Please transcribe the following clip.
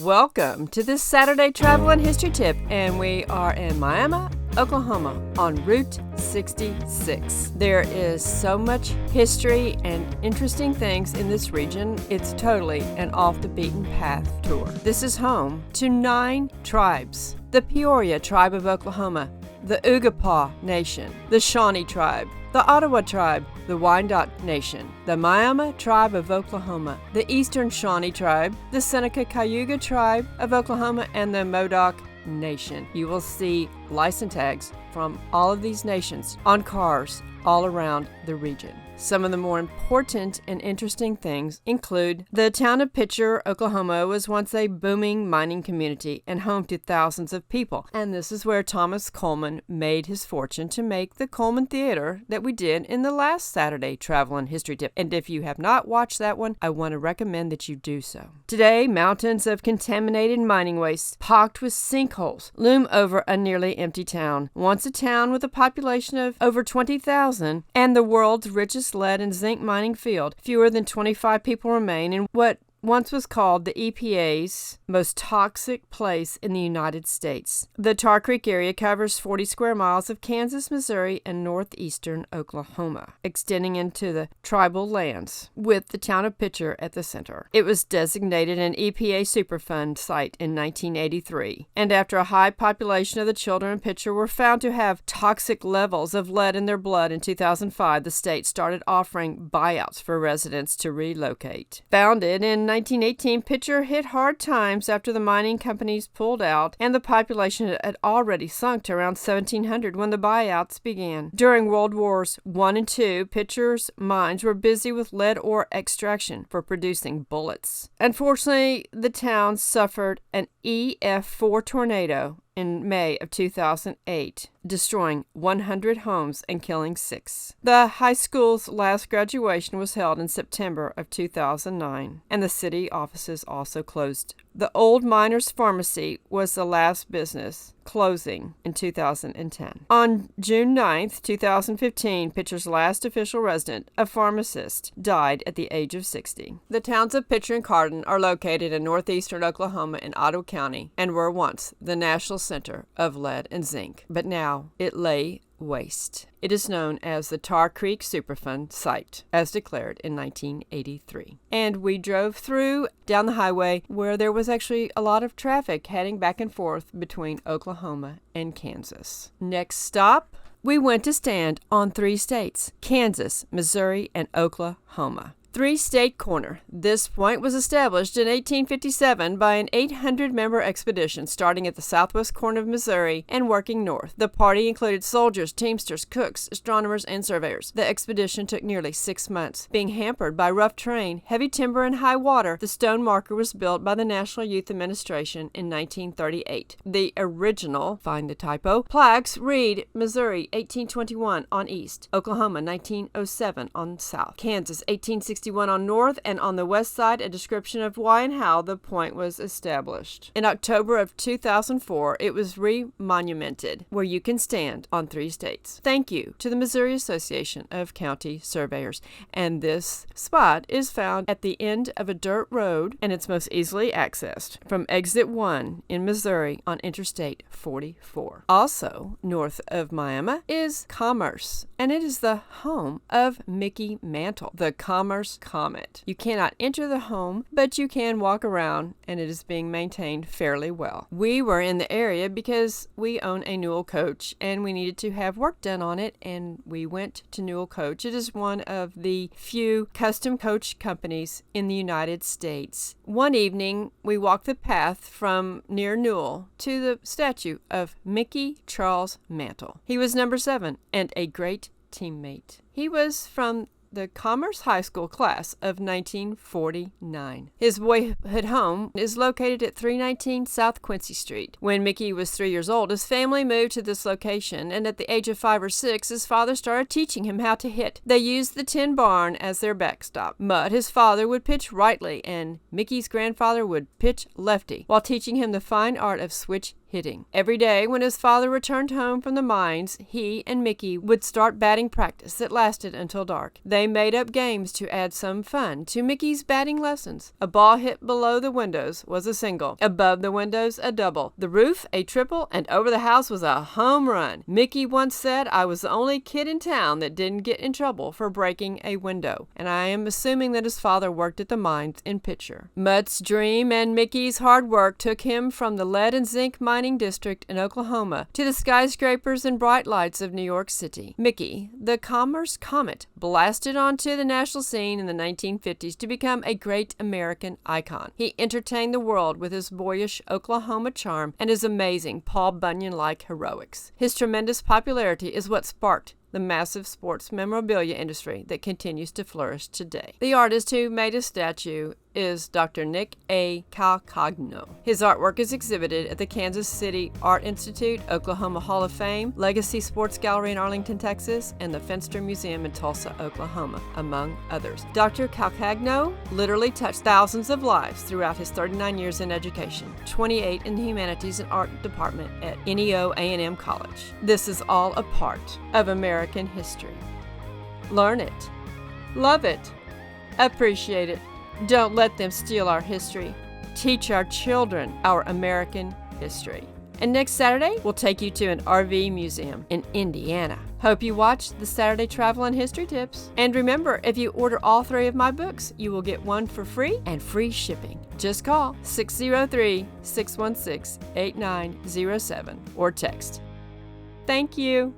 Welcome to this Saturday Travel and History Tip, and we are in Miami, Oklahoma on Route 66. There is so much history and interesting things in this region. It's totally an off-the-beaten-path tour. This is home to 9 tribes: the Peoria Tribe of Oklahoma, the Ugapaw Nation, the Shawnee Tribe, the Ottawa Tribe, the Wyandot Nation, the Miami Tribe of Oklahoma, the Eastern Shawnee Tribe, the Seneca Cayuga Tribe of Oklahoma, and the Modoc Nation. You will see license tags from all of these nations on cars all around the region. Some of the more important and interesting things include the town of Pitcher, Oklahoma was once a booming mining community and home to thousands of people. And this is where Thomas Coleman made his fortune to make the Coleman Theater that we did in the last Saturday Travel and History Tip. And if you have not watched that one, I want to recommend that you do so. Today, mountains of contaminated mining waste, pocked with sinkholes, loom over a nearly empty town. Once a town with a population of over 20,000 and the world's richest lead and zinc mining field, fewer than 25 people remain in what once was called the EPA's most toxic place in the United States. The Tar Creek area covers 40 square miles of Kansas, Missouri, and northeastern Oklahoma, extending into the tribal lands, with the town of Pitcher at the center. It was designated an EPA Superfund Site in 1983, and after a high population of the children in Pitcher were found to have toxic levels of lead in their blood in 2005, the state started offering buyouts for residents to relocate. Founded in 1918, Pitcher hit hard times after the mining companies pulled out, and the population had already sunk to around 1,700 when the buyouts began. During World Wars I and II, Pitcher's mines were busy with lead ore extraction for producing bullets. Unfortunately, the town suffered an EF4 tornado in May of 2008, destroying 100 homes and killing 6. The high school's last graduation was held in September of 2009, and the city offices also closed. The old Miners Pharmacy was the last business, closing in 2010. On June 9th, 2015, Pitcher's last official resident, a pharmacist, died at the age of 60. The towns of Pitcher and Cardin are located in northeastern Oklahoma in Ottawa County and were once the national center of lead and zinc, but now it lay waste. It is known as the Tar Creek Superfund Site, as declared in 1983. And we drove down the highway where there was actually a lot of traffic heading back and forth between Oklahoma and Kansas. Next stop, we went to stand on 3 states: Kansas, Missouri, and Oklahoma. 3-state corner. This point was established in 1857 by an 800-member expedition starting at the southwest corner of Missouri and working north. The party included soldiers, teamsters, cooks, astronomers, and surveyors. The expedition took nearly 6 months. Being hampered by rough terrain, heavy timber, and high water, the stone marker was built by the National Youth Administration in 1938. The original, find the typo, plaques read Missouri 1821 on east, Oklahoma 1907 on south, Kansas 1861 on north, and on the west side a description of why and how the point was established. In October of 2004, it was re-monumented, where you can stand on 3 states. Thank you to the Missouri Association of County Surveyors. And this spot is found at the end of a dirt road, and it's most easily accessed from exit 1 in Missouri on Interstate 44. Also, north of Miami is Commerce, and it is the home of Mickey Mantle, the Commerce Comet. You cannot enter the home, but you can walk around, and it is being maintained fairly well. We were in the area because we own a Newell coach, and we needed to have work done on it, and we went to Newell Coach. It is one of the few custom coach companies in the United States. One evening, we walked the path from near Newell to the statue of Mickey Charles Mantle. He was number 7 and a great teammate. He was from the Commerce High School class of 1949. His boyhood home is located at 319 South Quincy Street. When Mickey was 3 years old, his family moved to this location, and at the age of 5 or 6, his father started teaching him how to hit. They used the tin barn as their backstop. But his father would pitch rightly, and Mickey's grandfather would pitch lefty, while teaching him the fine art of switch hitting. Every day when his father returned home from the mines, he and Mickey would start batting practice that lasted until dark. They made up games to add some fun to Mickey's batting lessons. A ball hit below the windows was a single, above the windows a double, the roof a triple, and over the house was a home run. Mickey once said, "I was the only kid in town that didn't get in trouble for breaking a window," and I am assuming that his father worked at the mines in Pitcher. Mutt's dream and Mickey's hard work took him from the lead and zinc mining district in Oklahoma to the skyscrapers and bright lights of New York City. Mickey, the Commerce Comet, blasted onto the national scene in the 1950s to become a great American icon. He entertained the world with his boyish Oklahoma charm and his amazing Paul Bunyan-like heroics. His tremendous popularity is what sparked the massive sports memorabilia industry that continues to flourish today. The artist who made his statue is Dr. Nick A. Calcagno. His artwork is exhibited at the Kansas City Art Institute, Oklahoma Hall of Fame, Legacy Sports Gallery in Arlington, Texas, and the Fenster Museum in Tulsa, Oklahoma, among others. Dr. Calcagno literally touched thousands of lives throughout his 39 years in education, 28 in the Humanities and Art Department at NEO A&M College. This is all a part of American history. Learn it, love it, appreciate it. Don't let them steal our history. Teach our children our American history. And next Saturday, we'll take you to an RV museum in Indiana. Hope you watch the Saturday Travel and History Tips. And remember, if you order all 3 of my books, you will get one for free and free shipping. Just call 603-616-8907 or text. Thank you.